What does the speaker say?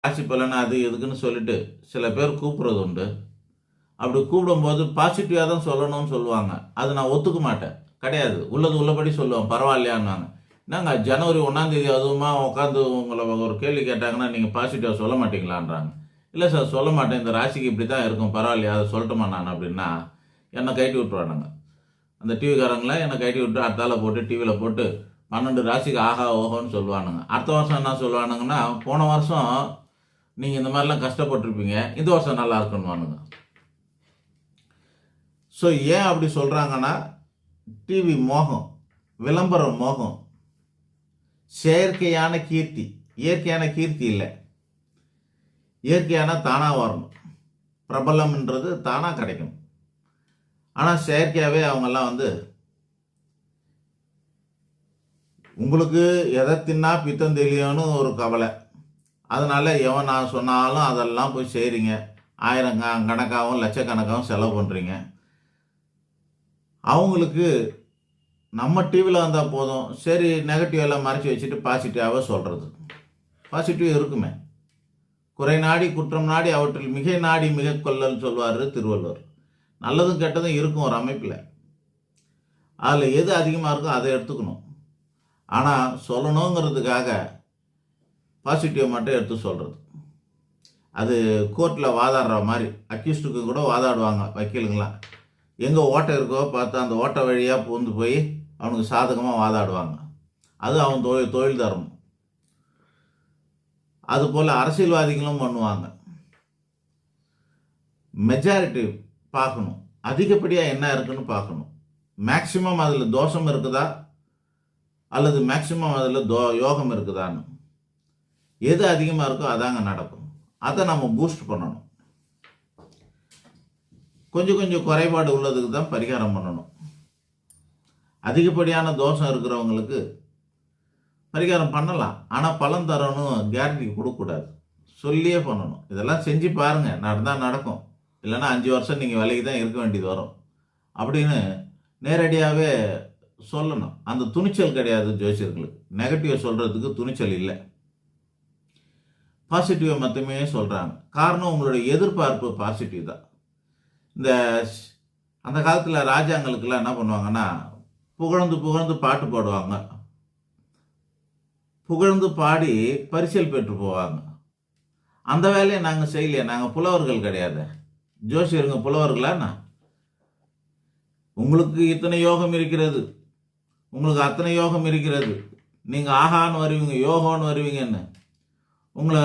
ராசி பலன் அது எதுக்குன்னு சொல்லிட்டு சில பேர் கூப்பிட்றது உண்டு. அப்படி கூப்பிடும்போது பாசிட்டிவாக தான் சொல்லணும்னு சொல்லுவாங்க. அது நான் ஒத்துக்க மாட்டேன். கிடையாது. உள்ளது உள்ளபடி சொல்லுவேன். பரவாயில்லையான்னாங்க. என்னங்க ஜனவரி 1ஆம் தேதி அதுவுமா உட்காந்து உங்களை ஒரு கேள்வி கேட்டாங்கன்னா நீங்கள் பாசிட்டிவாக சொல்ல மாட்டீங்களான்றாங்க. இல்லை சார் சொல்ல மாட்டேன். இந்த ராசிக்கு இப்படி தான் இருக்கும். பரவாயில்லையா அதை சொல்லட்டுமா நான் அப்படின்னா என்னை கழட்டி விட்டுருவானுங்க. அந்த டிவிக்காரங்களாம் என்னை கழட்டி விட்டு அடுத்தால போட்டு டிவியில் போட்டு 12 ராசிக்கு ஆஹா ஓஹோன்னு சொல்லுவானுங்க. அடுத்த வருஷம் என்ன சொல்லுவானுங்கன்னா போன வருஷம் நீங்கள் இந்த மாதிரிலாம் கஷ்டப்பட்டுருப்பீங்க, இந்த வருஷம் நல்லா இருக்குன்னுவானுங்க. ஸோ ஏன் அப்படி சொல்கிறாங்கன்னா டிவி மோகம், விளம்பர மோகம், செயற்கையான கீர்த்தி. இயற்கையான கீர்த்தி இல்லை. இயற்கையான தானாக வரணும். பிரபலம்ன்றது தானாக கிடைக்கும். ஆனால் செயற்கையாகவே அவங்கெல்லாம் உங்களுக்கு எதை தின்னா பித்தம் தெளியும்னு ஒரு கவலை. அதனால் எவன் நான் சொன்னாலும் அதெல்லாம் போய் செய்கிறீங்க. ஆயிரக்கணக்காகவும் லட்சக்கணக்காகவும் செலவு பண்ணுறீங்க. அவங்களுக்கு நம்ம டிவியில் வந்தால் போதும், சரி நெகட்டிவ் எல்லாம் மறைச்சி வச்சுட்டு பாசிட்டிவாகவே சொல்கிறது. பாசிட்டிவ் இருக்குமே. குறை நாடி குற்றம் நாடி அவற்றில் மிகை நாடி மிக கொள்ளல் சொல்வார் திருவள்ளுவர். நல்லதும் கெட்டதும் இருக்கும் ஒரு அமைப்பில். அதில் எது அதிகமாக இருக்கோ அதை எடுத்துக்கணும். ஆனால் சொல்லணுங்கிறதுக்காக பாசிட்டிவ் மட்டும் எடுத்து சொல்கிறது. அது கோர்ட்டில் வாதாடுற மாதிரி. அக்யூஸ்டுக்கு கூட வாதாடுவாங்க வக்கீலுங்களாம். எங்கே ஓட்டை இருக்கோ பார்த்து அந்த ஓட்டை வழியாக பூந்து போய் அவனுக்கு சாதகமாக வாதாடுவாங்க. அது அவன் தொழில் தர்மம். அதுபோல் அரசியல்வாதிகளும் பண்ணுவாங்க. மெஜாரிட்டி பார்க்கணும். அதிகப்படியாக என்ன இருக்குன்னு பார்க்கணும். மேக்சிமம் அதில் தோஷம் இருக்குதா அல்லது மேக்சிமம் அதில் யோகம் இருக்குதான்னு. எது அதிகமாக இருக்கோ அதாங்க நடக்கும். அதை நம்ம பூஸ்ட் பண்ணணும். கொஞ்சம் கொஞ்சம் குறைபாடு உள்ளதுக்கு தான் பரிகாரம் பண்ணணும். அதிகப்படியான தோஷம் இருக்கிறவங்களுக்கு பரிகாரம் பண்ணலாம். ஆனால் பலன் தரணும் கேரண்டி கொடுக்கக்கூடாது. சொல்லியே பண்ணணும். இதெல்லாம் செஞ்சு பாருங்கள், நடந்தால் நடக்கும். இல்லைன்னா 5 வருஷம் நீங்கள் விலைக்கு தான் இருக்க வேண்டியது வரும் அப்படின்னு நேரடியாகவே சொல்லணும். அந்த துணிச்சல் கிடையாது ஜோசியர்களுக்கு. நெகட்டிவை சொல்கிறதுக்கு துணிச்சல் இல்லை. பாசிட்டிவை மட்டுமே சொல்கிறாங்க. காரணம் உங்களுடைய எதிர்பார்ப்பு பாசிட்டிவ் தான். இந்த அந்த காலத்தில் ராஜாங்களுக்கெல்லாம் என்ன பண்ணுவாங்கன்னா புகழ்ந்து புகழ்ந்து பாட்டு பாடுவாங்க. புகழ்ந்து பாடி பரிசில் பெற்று போவாங்க. அந்த வேலையை நாங்கள் செய்யலையே. நாங்கள் புலவர்கள் கிடையாது. ஜோசியருங்க புலவர்களாண்ணா? உங்களுக்கு இத்தனை யோகம் இருக்கிறது, உங்களுக்கு அத்தனை யோகம் இருக்கிறது, நீங்கள் ஆகான்னு வருவீங்க, யோகம்னு வருவீங்கன்னு உங்களை